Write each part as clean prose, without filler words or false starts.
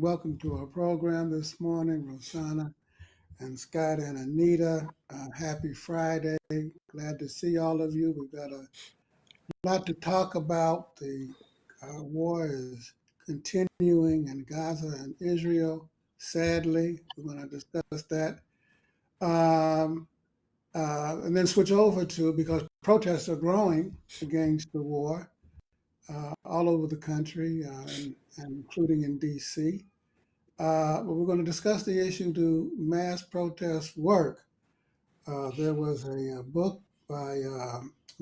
Welcome to our program this morning, Rosanna and Scott and Anita. Happy Friday. Glad to see all of you. We've got a lot to talk about. The war is continuing in Gaza and Israel. Sadly, we're going to discuss that. Um, and then switch over to, because protests are growing against the war all over the country, and including in D.C. But we're going to discuss the issue: do mass protests work? There was a book by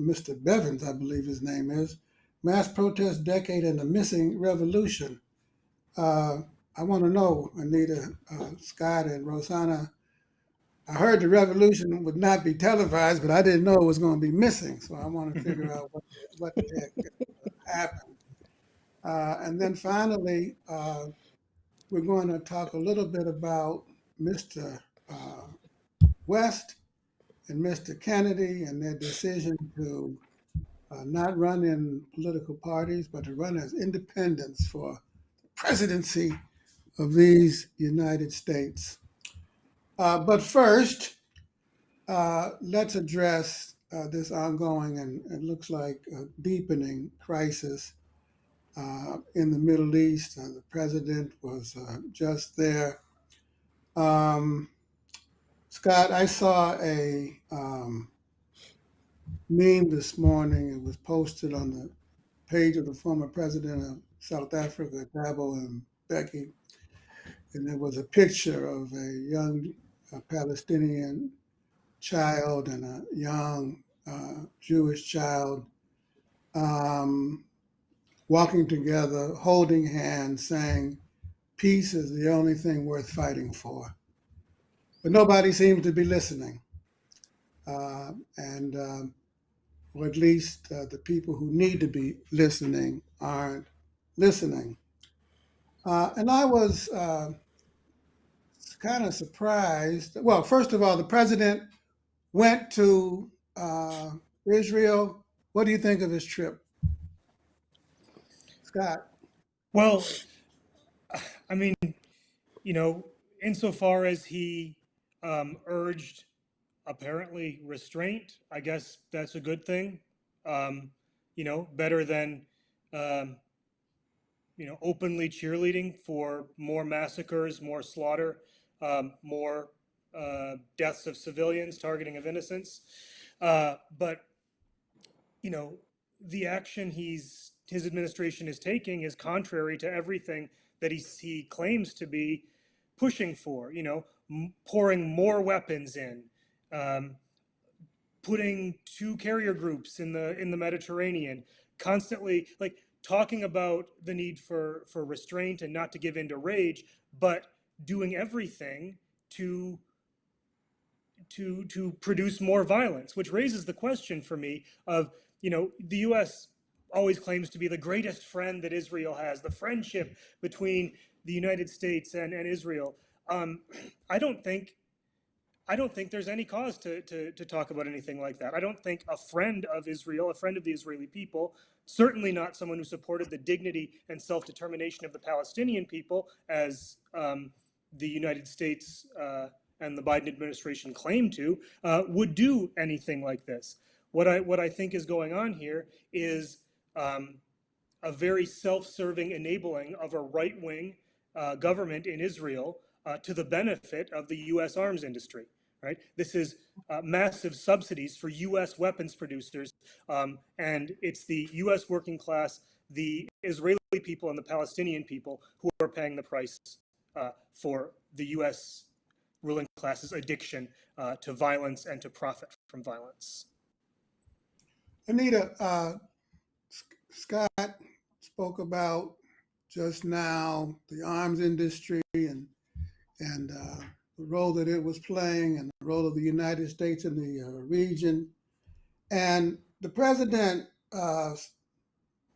Mr. Bevins, I believe his name is, Mass Protest Decade and the Missing Revolution. Uh, I want to know, Anita, Scott, and Rosanna, I heard the revolution would not be televised, but I didn't know it was going to be missing. So I want to figure out what the heck happened. And then finally, we're going to talk a little bit about Mr. Uh, West and Mr. Kennedy and their decision to not run in political parties, but to run as independents for the presidency of these United States. But first, let's address this ongoing and it looks like a deepening crisis in the Middle East. The president was just there. Um, Scott, I saw a meme this morning. It was posted on the page of the former president of South Africa, Thabo Mbeki, and there was a picture of a young Palestinian child and a young Jewish child um, walking together, holding hands, saying, "Peace is the only thing worth fighting for." But nobody seems to be listening, and or at least the people who need to be listening aren't listening. And I was kind of surprised. Well, first of all, the president went to Israel. What do you think of his trip, Scott? Well, I mean, you know, insofar as he urged apparently restraint, I guess that's a good thing. Um, better than um, openly cheerleading for more massacres, more slaughter, more deaths of civilians, targeting of innocents. But you know, the action his administration is taking is contrary to everything that he claims to be pushing for. Pouring more weapons in, um, putting two carrier groups in the Mediterranean, constantly like talking about the need for restraint and not to give in to rage, but doing everything to to produce more violence, which raises the question for me of, the U.S. always claims to be the greatest friend that Israel has, the friendship between the United States and Israel. Um, I don't think I don't think there's any cause to talk about anything like that. I don't think a friend of Israel, a friend of the Israeli people, certainly not someone who supported the dignity and self determination of the Palestinian people, as the United States and the Biden administration claim to, would do anything like this. What I think is going on here is um, a very self serving enabling of a right wing government in Israel to the benefit of the U.S. arms industry. Right? This is massive subsidies for U.S. weapons producers, and it's the U.S. working class, the Israeli people, and the Palestinian people who are paying the price for the U.S. ruling class's addiction to violence and to profit from violence. Anita, Scott spoke about just now the arms industry and the role that it was playing and the role of the United States in the region. And the president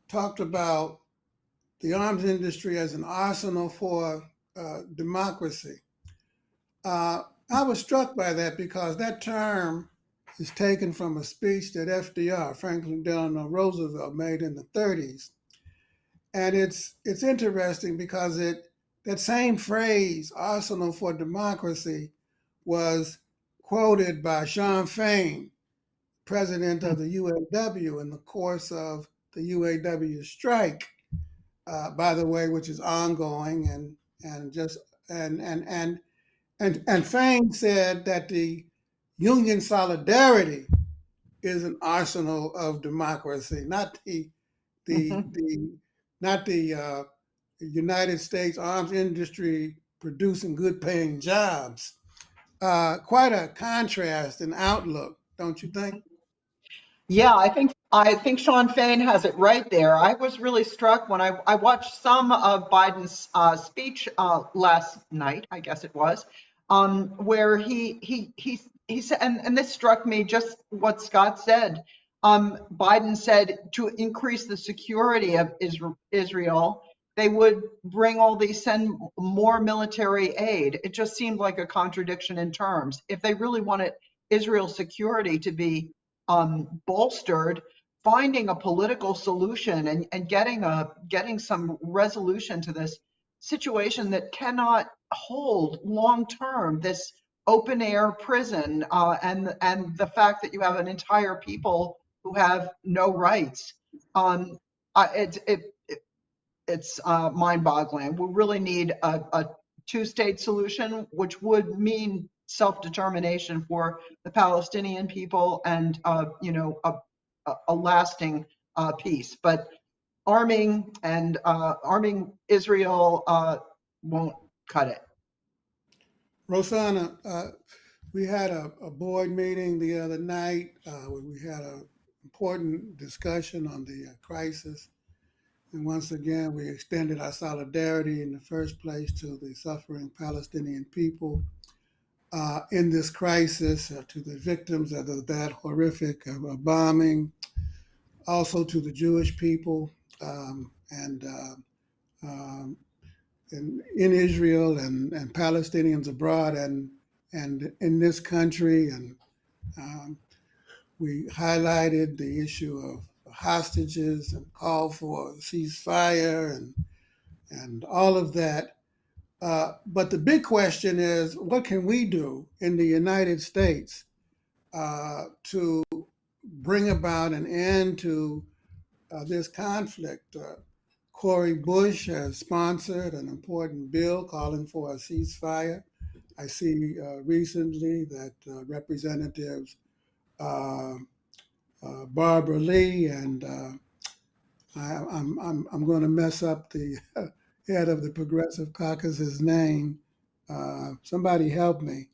talked about the arms industry as an arsenal for democracy. I was struck by that because that term is taken from a speech that FDR, Franklin Delano Roosevelt, made in the 30s. And it's interesting because That same phrase, arsenal for democracy, was quoted by Sean Fain, president of the UAW, in the course of the UAW strike, by the way, which is ongoing, and just and Fain said that the union solidarity is an arsenal of democracy, not the not the United States arms industry producing good paying jobs. Quite a contrast in outlook, don't you think? Yeah, I think Sean Fain has it right there. I was really struck when I watched some of Biden's speech last night, I guess it was, where he said, and this struck me just what Scott said. Biden said to increase the security of Israel, they would send more military aid. It just seemed like a contradiction in terms. If they really wanted Israel's security to be bolstered, finding a political solution and getting some resolution to this situation that cannot hold long term. This open air prison, and the fact that you have an entire people who have no rights. Um, it's mind-boggling. We really need a two-state solution, which would mean self-determination for the Palestinian people and a lasting peace. But arming Israel won't cut it. Rosanna, we had a board meeting the other night where we had an important discussion on the crisis. And once again, we extended our solidarity in the first place to the suffering Palestinian people in this crisis, to the victims of that horrific bombing, also to the Jewish people, and um, in Israel and Palestinians abroad and in this country. And um, we highlighted the issue of hostages and called for a ceasefire and all of that. But the big question is, what can we do in the United States to bring about an end to this conflict? Cori Bush has sponsored an important bill calling for a ceasefire. I see recently that Representatives uh, Barbara Lee and I'm going to mess up the head of the Progressive Caucus's name. Somebody help me.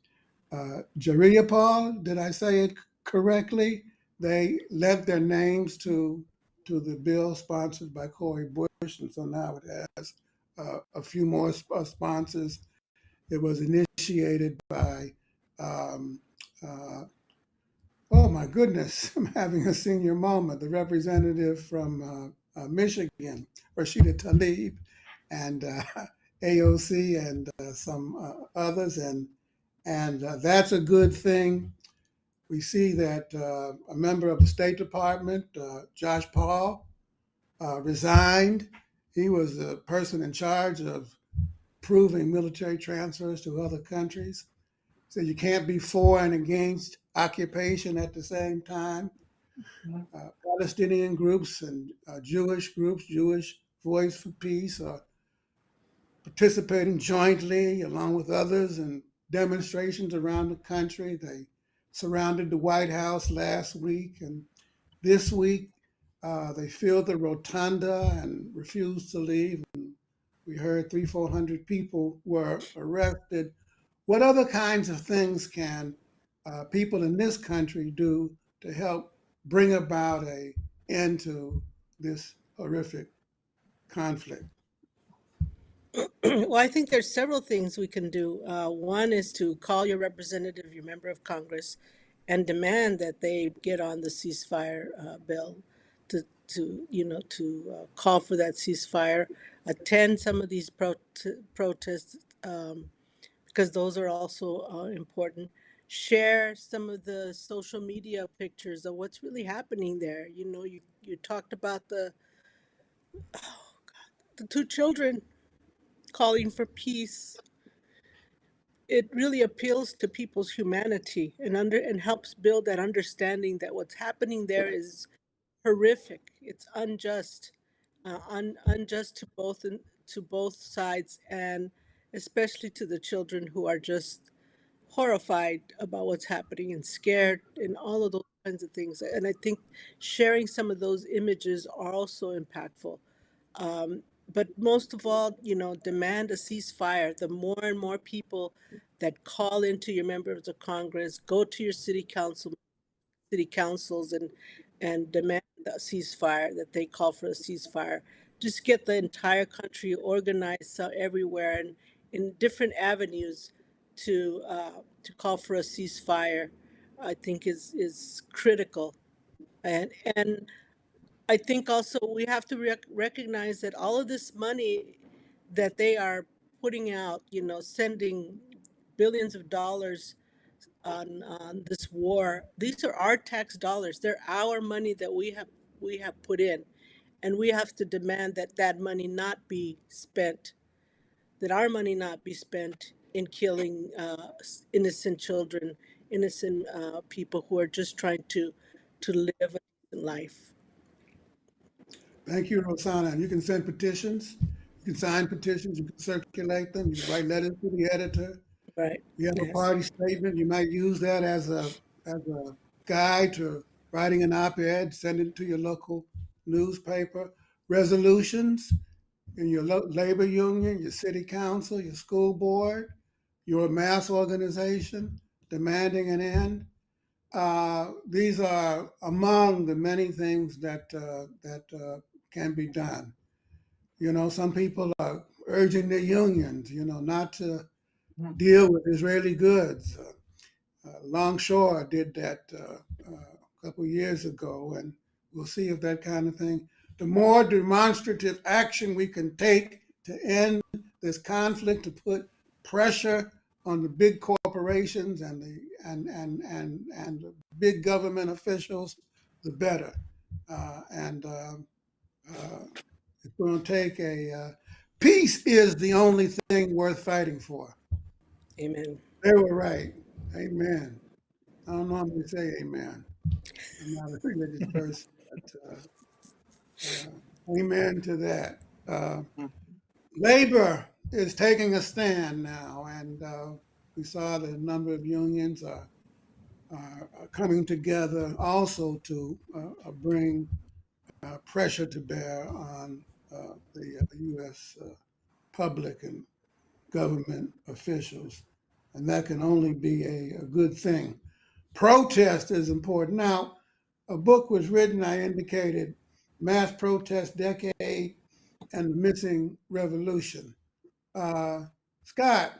Jariapal, did I say it correctly? They lent their names to the bill sponsored by Cori Bush, and so now it has a few more sponsors. It was initiated by, um, uh, oh my goodness, I'm having a senior moment. The representative from Michigan, Rashida Tlaib, and AOC, and some others, and that's a good thing. We see that a member of the State Department, Josh Paul, resigned. He was the person in charge of approving military transfers to other countries. So you can't be for and against occupation at the same time. Palestinian groups and Jewish groups, Jewish Voice for Peace, are participating jointly along with others in demonstrations around the country. They surrounded the White House last week, and this week they filled the rotunda and refused to leave. And we heard 400 people were arrested. What other kinds of things can people in this country do to help bring about a end to this horrific conflict? Well, I think there's several things we can do. One is to call your representative, your member of Congress, and demand that they get on the ceasefire bill to call for that ceasefire. Attend some of these protests, because those are also important. Share some of the social media pictures of what's really happening there. You talked about the two children calling for peace, it really appeals to people's humanity and helps build that understanding that what's happening there is horrific. It's unjust, unjust to both sides, and especially to the children who are just horrified about what's happening and scared and all of those kinds of things. And I think sharing some of those images are also impactful. Um, but most of all, demand a ceasefire. The more and more people that call into your members of Congress, go to your city councils and demand a ceasefire, that they call for a ceasefire. Just get the entire country organized everywhere and in different avenues to call for a ceasefire. I think is critical, and I think also we have to recognize that all of this money that they are putting out, sending billions of dollars on this war. These are our tax dollars. They're our money that we have put in, and we have to demand that that money not be spent, that our money not be spent in killing innocent children, innocent people who are just trying to live a decent life. Thank you, Rosanna. And you can send petitions. You can sign petitions. You can circulate them. You can write letters to the editor. Right. You have a Yes. party statement. You might use that as a guide to writing an op-ed, send it to your local newspaper. Resolutions in your labor union, your city council, your school board, your mass organization demanding an end. These are among the many things that can be done. Some people are urging their unions, not to deal with Israeli goods. Longshore did that a couple years ago, and we'll see if that kind of thing. The more demonstrative action we can take to end this conflict, to put pressure on the big corporations and the big government officials, the better. It's going to take peace is the only thing worth fighting for. Amen. They were right. Amen. I don't normally say amen. I'm not a religious person, but amen to that. Labor is taking a stand now, and we saw that a number of unions are coming together also to bring pressure to bear on the U.S. Public and government officials, and that can only be a good thing. Protest is important. Now, a book was written, I indicated, Mass Protest Decade and the Missing Revolution. Scott,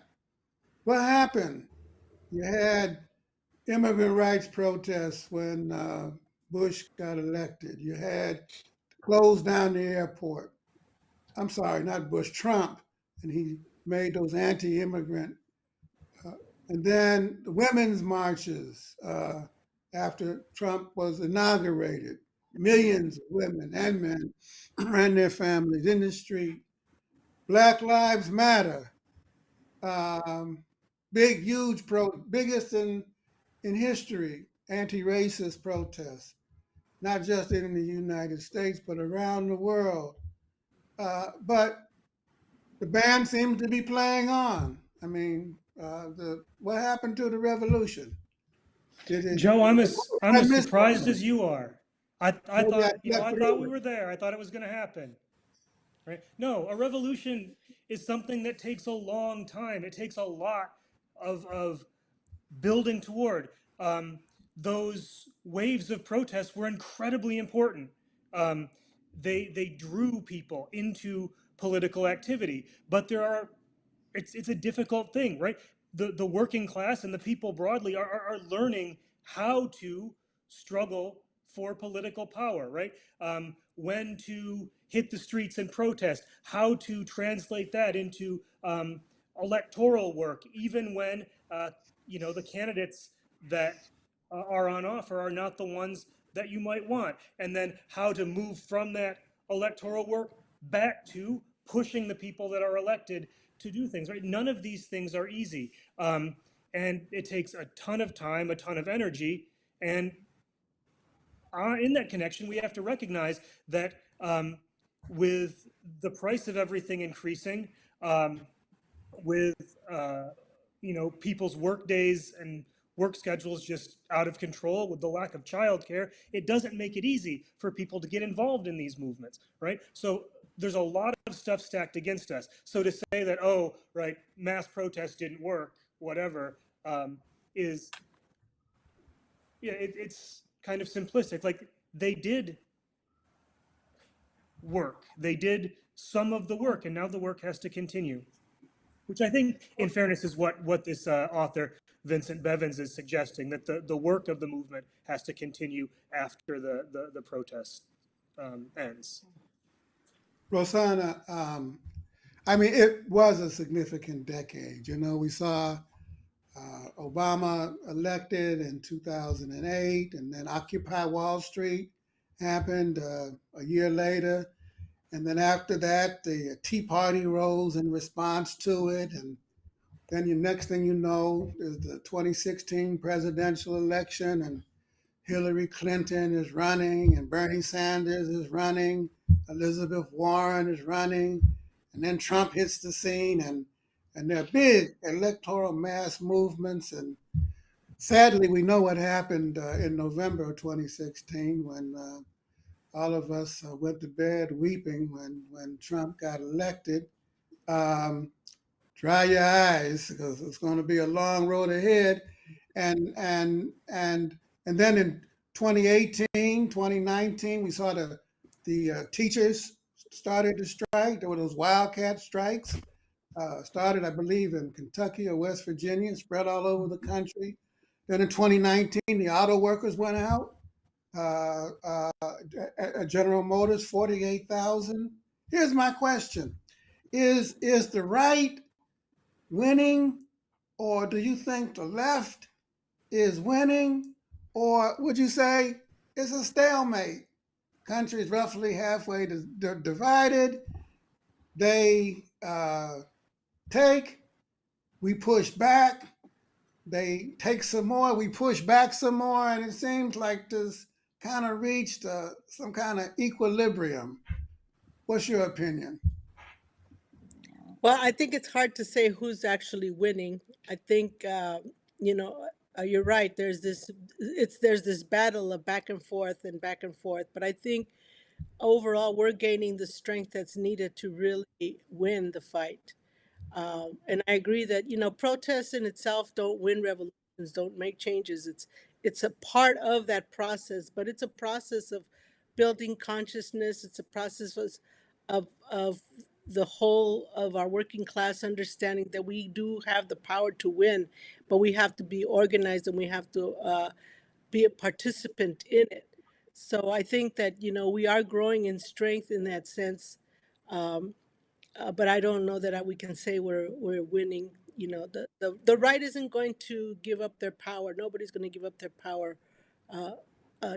what happened? You had immigrant rights protests when Bush got elected. You had closed down the airport. I'm sorry, not Bush, Trump, and he made those anti-immigrant. And then the women's marches after Trump was inaugurated. Millions of women and men and their families in the street. Black Lives Matter. Big, huge, biggest in history, anti-racist protests, not just in the United States, but around the world. But the band seems to be playing on. I mean, what happened to the revolution? Did it? Joe, I'm I as missed surprised something. as you are. I Maybe I thought, slept I thought through we it. were there. I thought it was going to happen. Right? No, a revolution is something that takes a long time. It takes a lot of building toward. Those waves of protests were incredibly important. Um, they drew people into political activity, but it's a difficult thing, right? The working class and the people broadly are learning how to struggle for political power, right? When to hit the streets and protest, how to translate that into electoral work, even when the candidates that are on offer are not the ones that you might want, and then how to move from that electoral work back to pushing the people that are elected to do things, right? None of these things are easy. And it takes a ton of time, a ton of energy. And in that connection, we have to recognize that with the price of everything increasing, um, with people's work days and work schedules just out of control, with the lack of childcare, it doesn't make it easy for people to get involved in these movements, right? So there's a lot of stuff stacked against us. So to say that, oh, right, mass protest didn't work, whatever, is, yeah, it's kind of simplistic. Like, they did work, they did some of the work, and now the work has to continue, which I think, in fairness, is what this author, Vincent Bevins, is suggesting, that the work of the movement has to continue after the protest ends. Rosanna, I mean, it was a significant decade. We saw Obama elected in 2008, and then Occupy Wall Street happened a year later. And then after that, the Tea Party rose in response to it. And then the next thing you know is the 2016 presidential election, and Hillary Clinton is running, and Bernie Sanders is running, Elizabeth Warren is running, and then Trump hits the scene, and there are big electoral mass movements. And sadly, we know what happened in November of 2016 when all of us went to bed weeping when Trump got elected. Dry your eyes, because it's going to be a long road ahead. And then in 2018, 2019, we saw the teachers started to strike. There were those wildcat strikes. Started, I believe, in Kentucky or West Virginia, spread all over the country. Then in 2019, the auto workers went out. At General Motors, 48,000. Here's my question: Is the right winning, or do you think the left is winning, or would you say it's a stalemate? Country is roughly halfway divided. They take, we push back. They take some more, we push back some more, and it seems like this kind of reached some kind of equilibrium. What's your opinion? Well, I think it's hard to say who's actually winning. I think you're right. There's this battle of back and forth and back and forth. But I think overall we're gaining the strength that's needed to really win the fight. And I agree that protests in itself don't win revolutions, don't make changes. It's a part of that process, but it's a process of building consciousness. It's a process of the whole of our working class understanding that we do have the power to win, but we have to be organized and we have to be a participant in it. So I think that we are growing in strength in that sense. But I don't know that we can say we're winning. The right isn't going to give up their power. Nobody's going to give up their power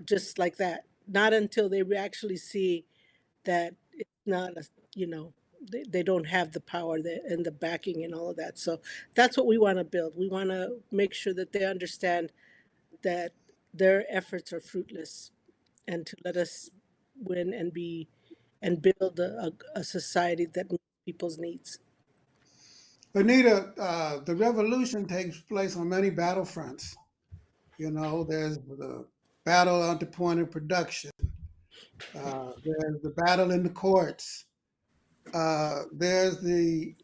just like that. Not until they actually see that it's not they don't have the power and the backing and all of that. So that's what we want to build. We want to make sure that they understand that their efforts are fruitless, and to let us win and build a society that meets people's needs. Anita, the revolution takes place on many battlefronts. There's the battle on the point of production. There's the battle in the courts. There's the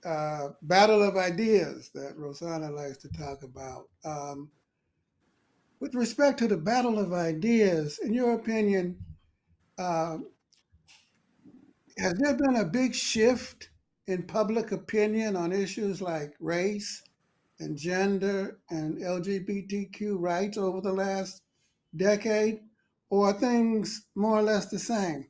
battle of ideas that Rosanna likes to talk about. With respect to the battle of ideas, in your opinion, has there been a big shift in public opinion on issues like race and gender and LGBTQ rights over the last decade, or are things more or less the same?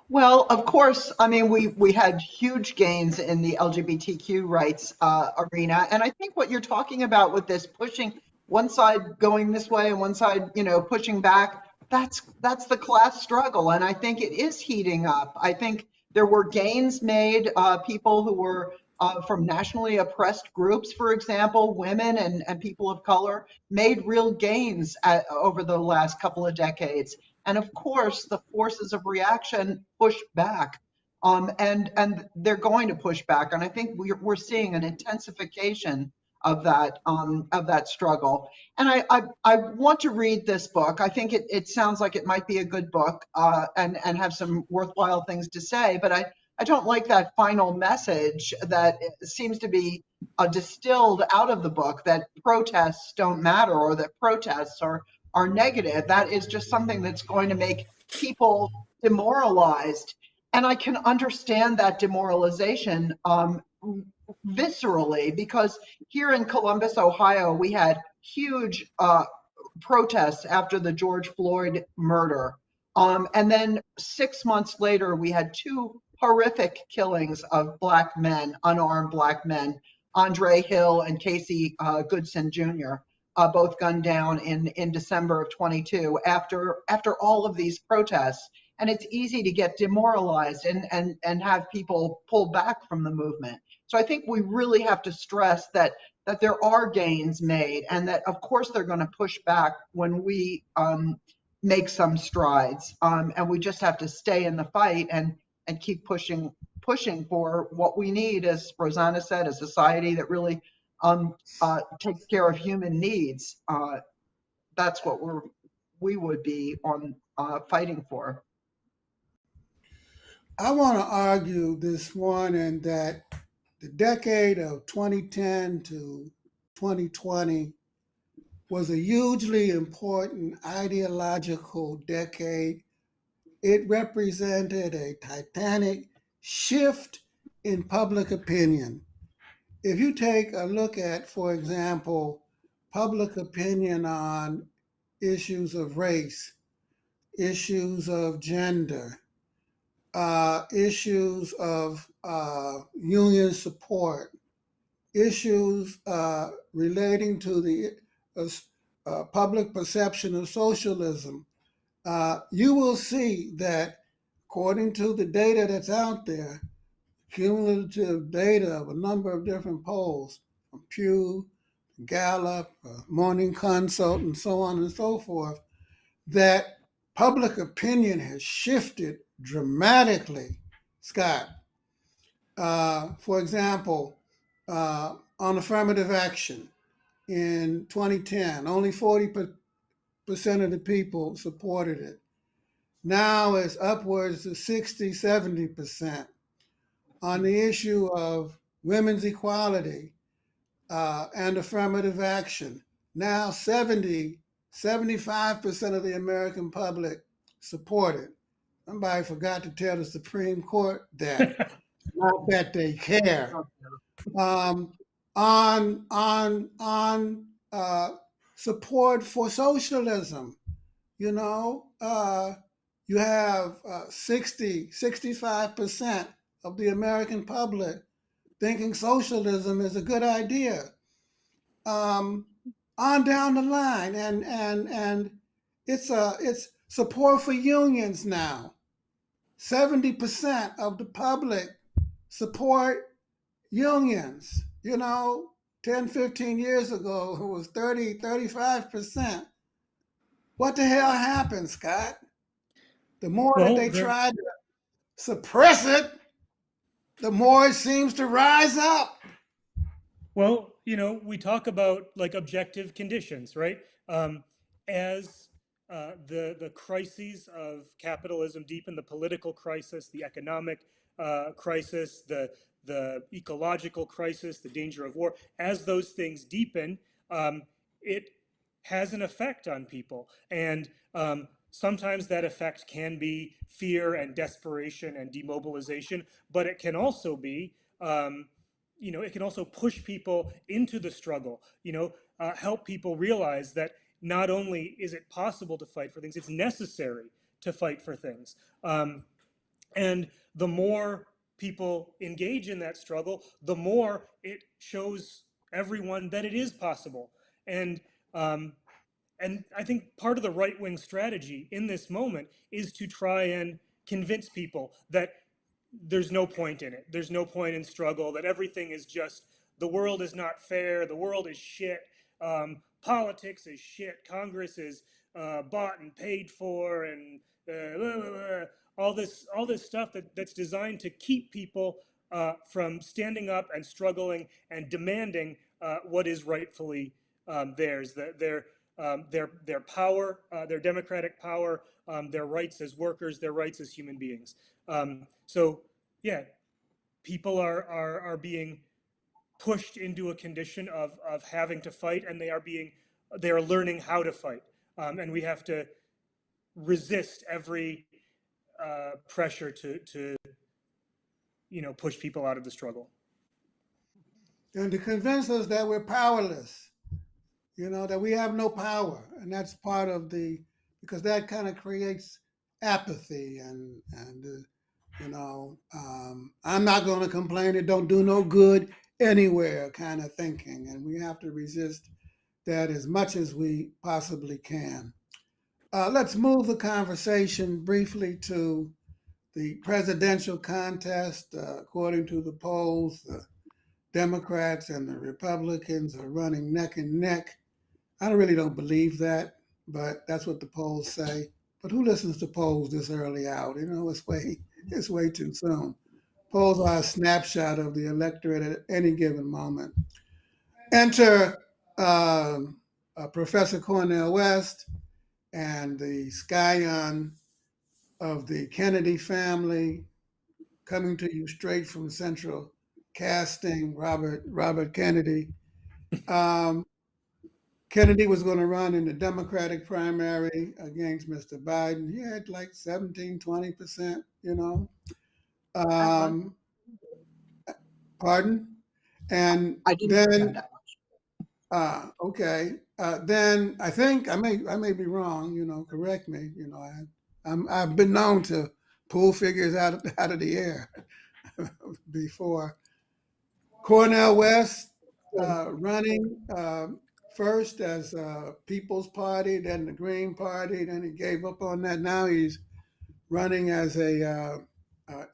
Well, of course, I mean, we had huge gains in the LGBTQ rights arena, and I think what you're talking about with this pushing one side going this way and one side, pushing back, that's the class struggle, and I think it is heating up. I think there were gains made. People who were from nationally oppressed groups, for example, women and people of color, made real gains over the last couple of decades. And of course, the forces of reaction push back. And they're going to push back. And I think we're seeing an intensification of that struggle. And I want to read this book. I think it sounds like it might be a good book, and have some worthwhile things to say. But I don't like that final message that seems to be distilled out of the book, that protests don't matter, or that protests are negative. That is just something that's going to make people demoralized. And I can understand that demoralization viscerally, because here in Columbus, Ohio, we had huge protests after the George Floyd murder. And then 6 months later, we had two horrific killings of Black men, unarmed Black men, Andre Hill and Casey Goodson Jr., both gunned down in December of 22 after all of these protests. And it's easy to get demoralized and have people pull back from the movement. So I think we really have to stress that there are gains made, and that of course they're going to push back when we make some strides, and we just have to stay in the fight and keep pushing for what we need, as Rosanna said, a society that really takes care of human needs. That's what we would be on fighting for. I want to argue this morning that the decade of 2010 to 2020 was a hugely important ideological decade. It represented a titanic shift in public opinion. If you take a look at, for example, public opinion on issues of race, issues of gender, issues of union support, issues relating to the public perception of socialism, you will see that according to the data that's out there, cumulative data of a number of different polls, from Pew, Gallup, Morning Consult, and so on and so forth, that public opinion has shifted dramatically, Scott. For example, on affirmative action in 2010, only 40% of the people supported it. Now it's upwards to 60, 70%. On the issue of women's equality and affirmative action, now 75% of the American public support it. Somebody forgot to tell the Supreme Court that. Not that they care. On support for socialism, you know, you have 65% of the American public thinking socialism is a good idea. On down the line, and it's support for unions now. 70% of the public support unions. You know, 10, 15 years ago, it was 30, 35%. What the hell happened, Scott? The more that they try to suppress it, the more it seems to rise up. Well, you know, we talk about like objective conditions, right? As the crises of capitalism deepen, the political crisis, the economic crisis, the ecological crisis, the danger of war, as those things deepen, it has an effect on people. And sometimes that effect can be fear and desperation and demobilization, but it can also be it can also push people into the struggle, help people realize that not only is it possible to fight for things, it's necessary to fight for things. And the more people engage in that struggle, the more it shows everyone that it is possible. And I think part of the right-wing strategy in this moment is to try and convince people that there's no point in it. There's no point in struggle, that everything is just, the world is not fair, the world is shit, politics is shit, Congress is bought and paid for, and blah, blah, blah. All this stuff that's designed to keep people from standing up and struggling and demanding what is rightfully theirs. Their power, their democratic power, their rights as workers, their rights as human beings. So yeah, people are being pushed into a condition of having to fight, and they are learning how to fight, and we have to resist every pressure to push people out of the struggle. And to convince us that we're powerless, that we have no power. And that's part of because that kind of creates apathy and I'm not going to complain, it don't do no good anywhere kind of thinking. And we have to resist that as much as we possibly can. Let's move the conversation briefly to the presidential contest. According to the polls, the Democrats and the Republicans are running neck and neck. I really don't believe that, but that's what the polls say. But who listens to polls this early out? It's way too soon. Polls are a snapshot of the electorate at any given moment. Enter Professor Cornel West and the scion of the Kennedy family, coming to you straight from Central Casting, Robert Kennedy. Kennedy was going to run in the Democratic primary against Mr. Biden. He had like 17, 20%, Pardon? And I didn't then, that. Okay. Then I think I may be wrong. Correct me. I've been known to pull figures out of the air before. Cornel West running first as People's Party, then the Green Party, then he gave up on that. Now he's running as a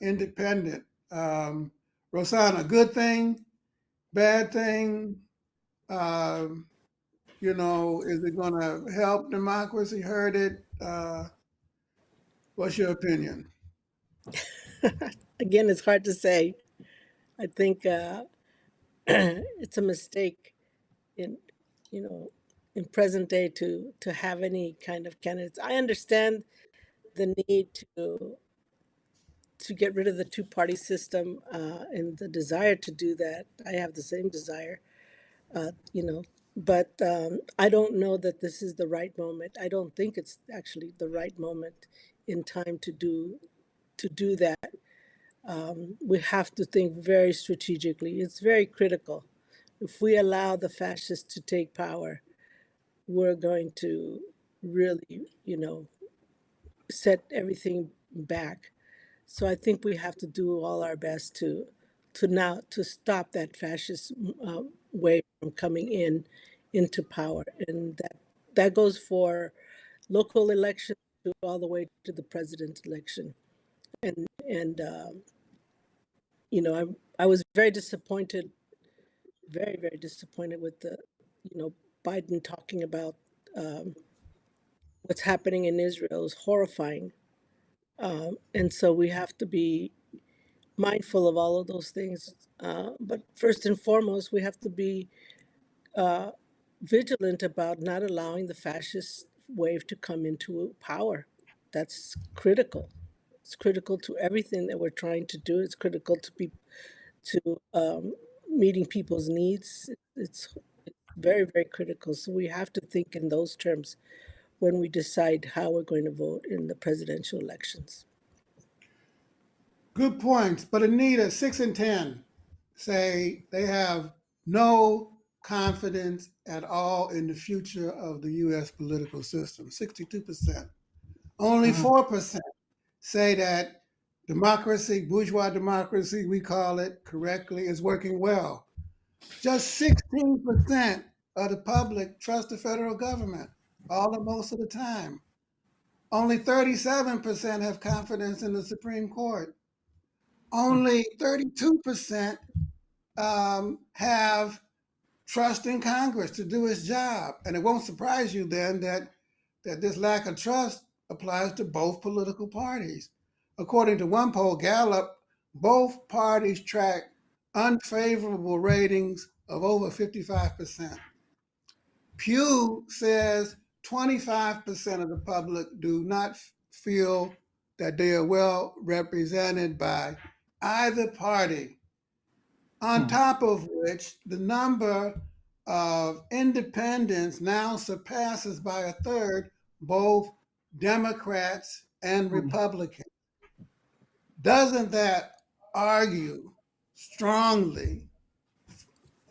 independent. Rosanna, good thing, bad thing? Is it going to help democracy, hurt it? What's your opinion? Again, it's hard to say. I think it's a mistake in, you know, in present day to have any kind of candidates. I understand the need to get rid of the two-party system and the desire to do that. I have the same desire, but I don't know that this is the right moment. I don't think it's actually the right moment in time to do that. We have to think very strategically. It's very critical. If we allow the fascists to take power, we're going to really, set everything back. So I think we have to do all our best to stop that fascist wave from coming into power, and that goes for local elections to all the way to the president election. And I was very disappointed, very very disappointed with the Biden talking about um, what's happening in Israel is horrifying, and so we have to be mindful of all of those things. But first and foremost, we have to be uh, vigilant about not allowing the fascist wave to come into power. That's critical. It's critical to everything that we're trying to do. It's critical to meeting people's needs. It's very, very critical. So we have to think in those terms when we decide how we're going to vote in the presidential elections. Good points. But Anita, 6 and 10 say they have no confidence at all in the future of the U.S. political system, 62%. Only 4% say that democracy, bourgeois democracy, we call it correctly, is working well. Just 16% of the public trust the federal government all or most of the time. Only 37% have confidence in the Supreme Court. only 32% have trust in Congress to do its job. And it won't surprise you then that this lack of trust applies to both political parties. According to one poll, Gallup, both parties track unfavorable ratings of over 55%. Pew says 25% of the public do not feel that they are well represented by either party. On top of which, the number of independents now surpasses by a third both Democrats and Republicans. Doesn't that argue strongly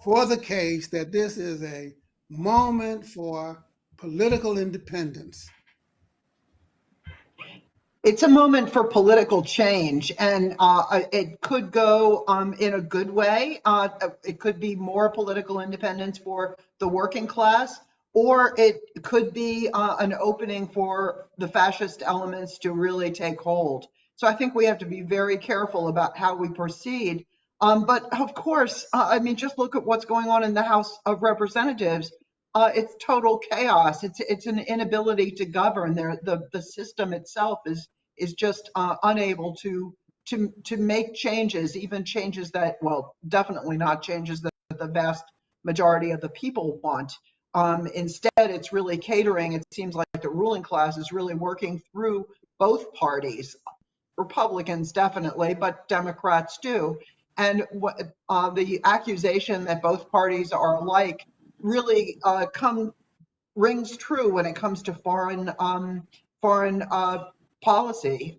for the case that this is a moment for political independence? It's a moment for political change, and it could go in a good way. It could be more political independence for the working class, or it could be an opening for the fascist elements to really take hold. So I think we have to be very careful about how we proceed. But of course, I mean, just look at what's going on in the House of Representatives. It's total chaos. It's an inability to govern. The system itself is just unable to make changes, even changes that, well, definitely not changes that the vast majority of the people want. Instead, it's really catering. It seems like the ruling class is really working through both parties, Republicans definitely, but Democrats too. And the accusation that both parties are alike really rings true when it comes to foreign policy.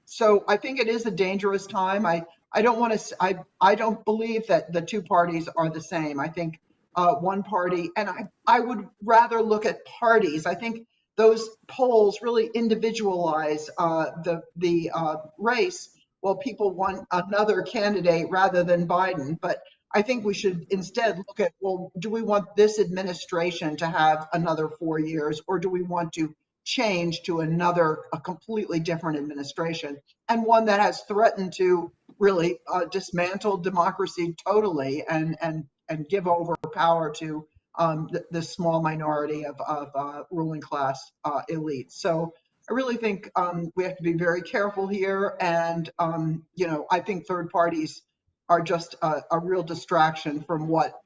So I think it is a dangerous time. I don't want to. I don't believe that the two parties are the same. I think one party, and I would rather look at parties. I think those polls really individualize the race. Well, people want another candidate rather than Biden, but I think we should instead look at, well, do we want this administration to have another 4 years, or do we want to change to a completely different administration, and one that has threatened to really dismantle democracy totally and give over power to the small minority of ruling class elites. So I really think we have to be very careful here, and I think third parties are just a real distraction from what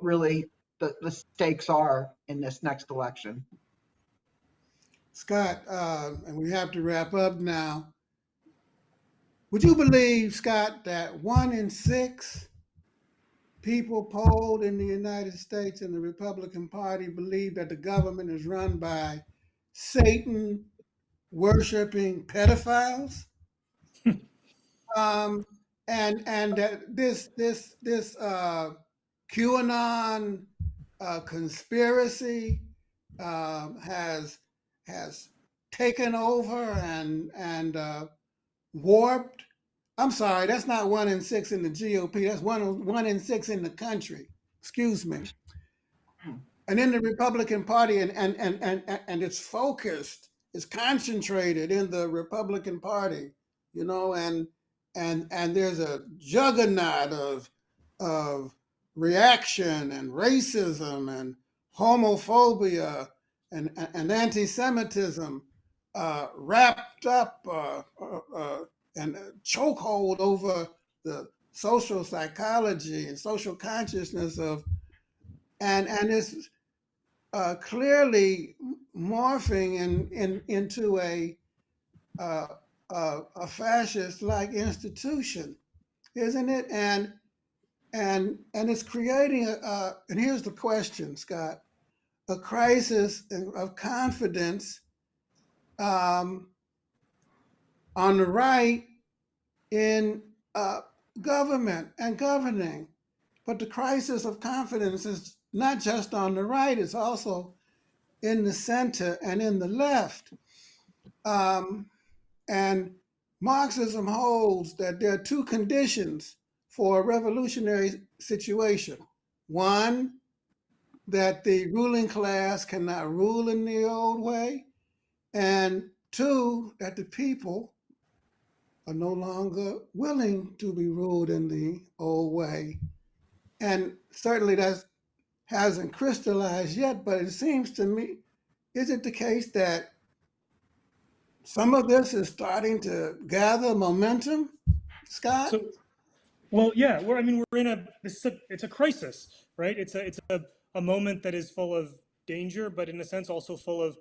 really the stakes are in this next election. Scott, and we have to wrap up now. Would you believe, Scott, that 1 in 6 people polled in the United States in the Republican Party believe that the government is run by Satan worshiping pedophiles? um, and that this QAnon conspiracy has taken over and warped. I'm sorry, that's not 1 in 6 in the GOP. That's one in 6 in the country. Excuse me. And in the Republican Party, and it's focused, it's concentrated in the Republican Party, and there's a juggernaut of reaction and racism and homophobia and anti-Semitism wrapped up and chokehold over the social psychology and social consciousness of, and it's clearly morphing into a fascist-like institution, isn't it? And it's creating and here's the question, Scott: a crisis of confidence on the right in government and governing. But the crisis of confidence is not just on the right, it's also in the center and in the left. And Marxism holds that there are two conditions for a revolutionary situation. One, that the ruling class cannot rule in the old way. And two, that the people are no longer willing to be ruled in the old way. And certainly that hasn't crystallized yet, but it seems to me, is it the case that some of this is starting to gather momentum, Scott? So, well, yeah, we're in it's a crisis, right? It's a moment that is full of danger, but in a sense also full of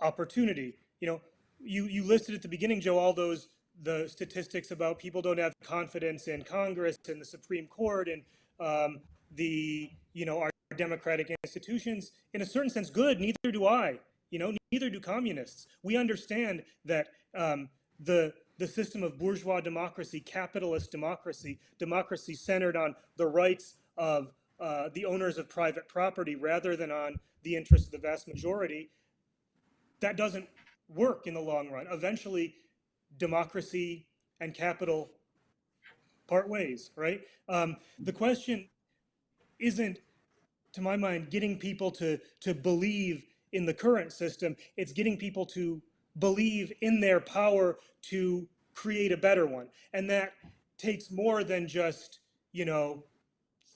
opportunity. You listed at the beginning, Joe, all the statistics about people don't have confidence in Congress and the Supreme Court and our democratic institutions. In a certain sense, good. Neither do I. Neither do communists. We understand that the system of bourgeois democracy, capitalist democracy, democracy centered on the rights of the owners of private property rather than on the interests of the vast majority, that doesn't work in the long run. Eventually, democracy and capital part ways, right? The question isn't, to my mind, getting people to believe in the current system. It's getting people to believe in their power to create a better one. And that takes more than just,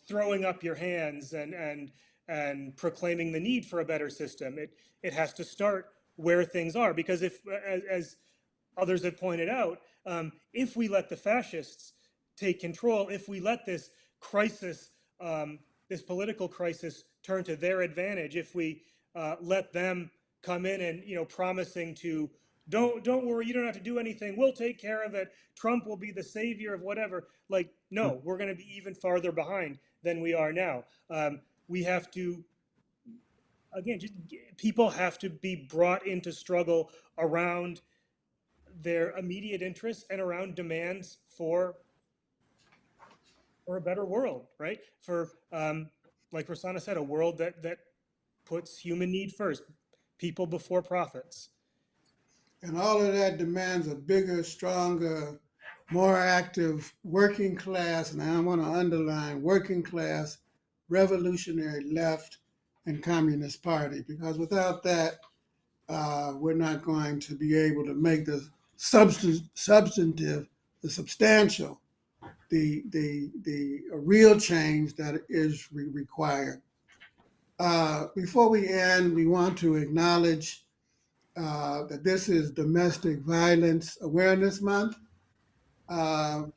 throwing up your hands and proclaiming the need for a better system. It has to start where things are, because if, as others have pointed out, if we let the fascists take control, if we let this crisis, this political crisis, turn to their advantage, if we let them come in and promising to don't worry, you don't have to do anything, we'll take care of it, Trump will be the savior of whatever. Like, no, we're going to be even farther behind than we are now. We have to, again, people have to be brought into struggle around their immediate interests and around demands for a better world, right? For like Rosanna said, a world that puts human need first, people before profits. And all of that demands a bigger, stronger, more active working class, and I want to underline working class, revolutionary left and Communist Party, because without that, we're not going to be able to make the substantive, the substantial, the real change that is required. Before we end, we want to acknowledge that this is Domestic Violence Awareness Month. And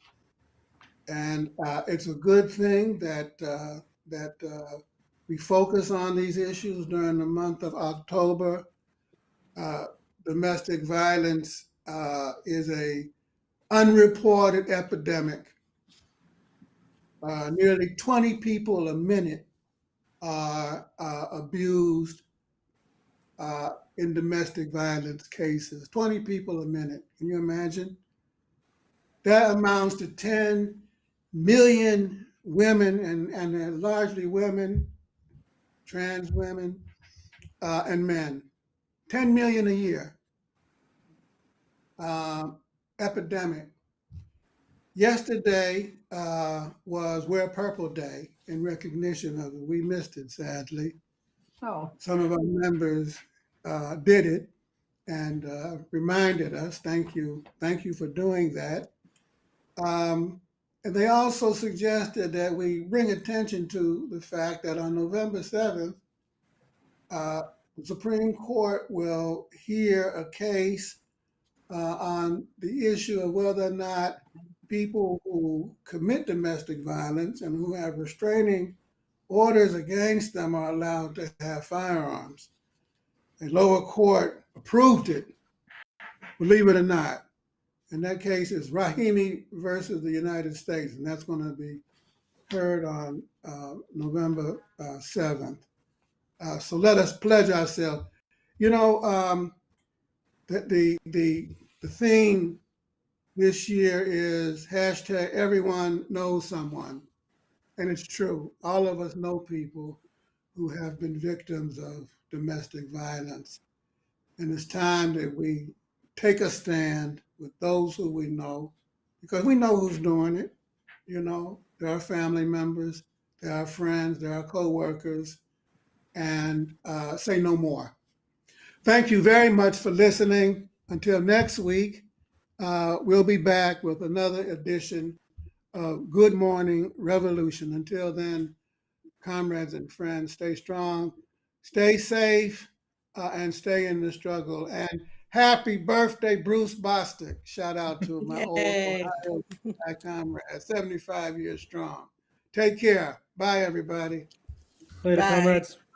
it's a good thing that we focus on these issues during the month of October. Domestic violence is a unreported epidemic. Nearly 20 people a minute are abused in domestic violence cases. 20 people a minute. Can you imagine? That amounts to 10 million women, and they're largely women, trans women, and men. 10 million a year. Epidemic. Yesterday was Wear Purple Day in recognition of it. We missed it, sadly. Oh, Some of our members did it and reminded us. Thank you for doing that. And they also suggested that we bring attention to the fact that on November 7th, the Supreme Court will hear a case on the issue of whether or not people who commit domestic violence and who have restraining orders against them are allowed to have firearms. A lower court approved it, believe it or not. And that case is Rahimi versus the United States, and that's going to be heard on November 7th. So let us pledge ourselves. The theme this year is hashtag everyone knows someone. And it's true. All of us know people who have been victims of domestic violence. And it's time that we take a stand with those who we know, because we know who's doing it. There are family members, there are friends, there are coworkers, and say no more. Thank you very much for listening. Until next week, We'll be back with another edition of Good Morning Revolution. Until then, comrades and friends, stay strong, stay safe, and stay in the struggle. And happy birthday, Bruce Bostic. Shout out to my old Yay. Ohio comrade, 75 years strong. Take care. Bye, everybody. Later, Bye. comrades.